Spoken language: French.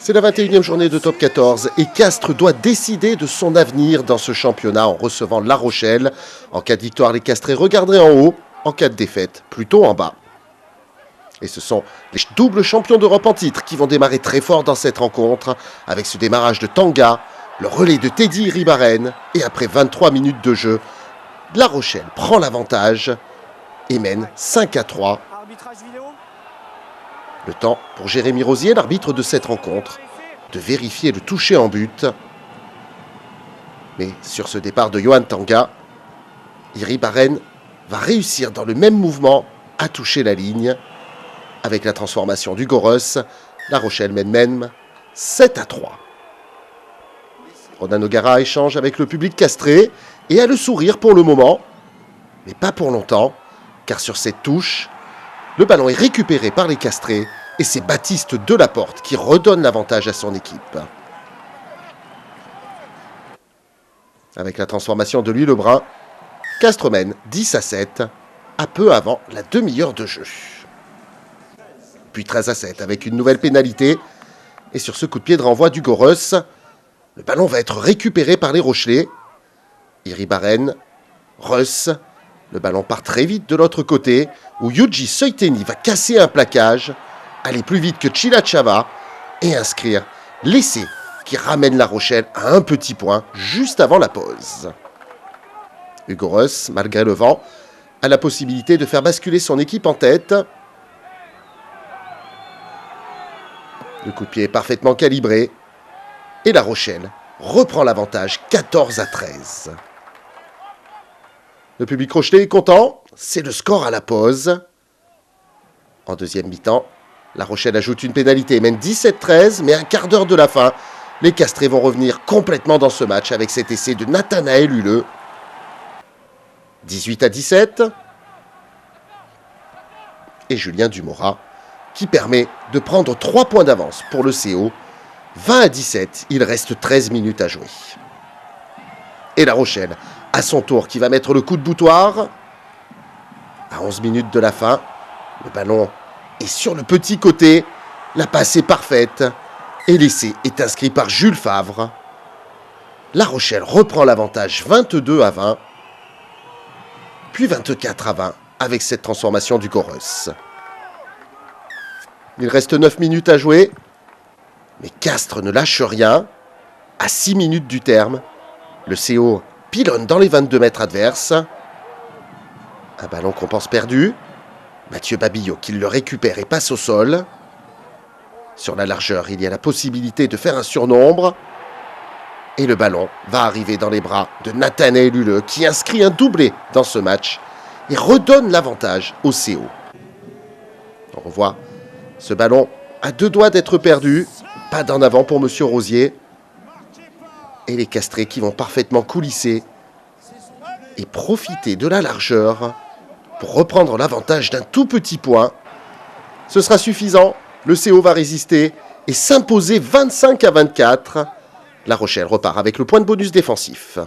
C'est la 21e journée de Top 14 et Castres doit décider de son avenir dans ce championnat en recevant La Rochelle. En cas de victoire, les Castrais regarderaient en haut, en cas de défaite, plutôt en bas. Et ce sont les doubles champions d'Europe en titre qui vont démarrer très fort dans cette rencontre, avec ce démarrage de Tanga, le relais de Teddy Ribaren, et après 23 minutes de jeu, La Rochelle prend l'avantage et mène 5-3. Le temps pour Jérémy Rosier, l'arbitre de cette rencontre, de vérifier le toucher en but. Mais sur ce départ de Johan Tanga, Ribaren va réussir dans le même mouvement à toucher la ligne. Avec la transformation du Goros, La Rochelle mène même 7-3. Ronan O'Gara échange avec le public castré et a le sourire pour le moment, mais pas pour longtemps, car sur cette touche, le ballon est récupéré par les Castrés et c'est Baptiste Delaporte qui redonne l'avantage à son équipe. Avec la transformation de Louis Lebrun, Castres mène 10-7, à peu avant la demi-heure de jeu. Puis 13-7 avec une nouvelle pénalité. Et sur ce coup de pied de renvoi du Goros, le ballon va être récupéré par les Rochelais. Ribaren, Russ. Le ballon part très vite de l'autre côté, où Yuji Soiteni va casser un plaquage, aller plus vite que Chilachava et inscrire l'essai qui ramène La Rochelle à un petit point juste avant la pause. Hugo Russ, malgré le vent, a la possibilité de faire basculer son équipe en tête. Le coup de pied est parfaitement calibré et La Rochelle reprend l'avantage 14-13. Le public rochelais est content, c'est le score à la pause. En deuxième mi-temps, La Rochelle ajoute une pénalité et mène 17-13, mais à un quart d'heure de la fin, les Castrés vont revenir complètement dans ce match avec cet essai de Nathanaël Huleux. 18-17. Et Julien Dumora, qui permet de prendre 3 points d'avance pour le CO. 20-17, il reste 13 minutes à jouer. Et La Rochelle, à son tour, qui va mettre le coup de boutoir. À 11 minutes de la fin, le ballon est sur le petit côté. La passe est parfaite. Et l'essai est inscrit par Jules Favre. La Rochelle reprend l'avantage 22-20. Puis 24-20 avec cette transformation du Goros. Il reste 9 minutes à jouer. Mais Castres ne lâche rien. À 6 minutes du terme, le CO pilonne dans les 22 mètres adverses. Un ballon qu'on pense perdu. Mathieu Babillot qui le récupère et passe au sol. Sur la largeur, il y a la possibilité de faire un surnombre. Et le ballon va arriver dans les bras de Nathanaël Huleux qui inscrit un doublé dans ce match et redonne l'avantage au CO. On revoit ce ballon à 2 doigts d'être perdu. Pas d'en avant pour Monsieur Rosier. Et les Castrés qui vont parfaitement coulisser et profiter de la largeur pour reprendre l'avantage d'un tout petit point. Ce sera suffisant. Le CO va résister et s'imposer 25-24. La Rochelle repart avec le point de bonus défensif.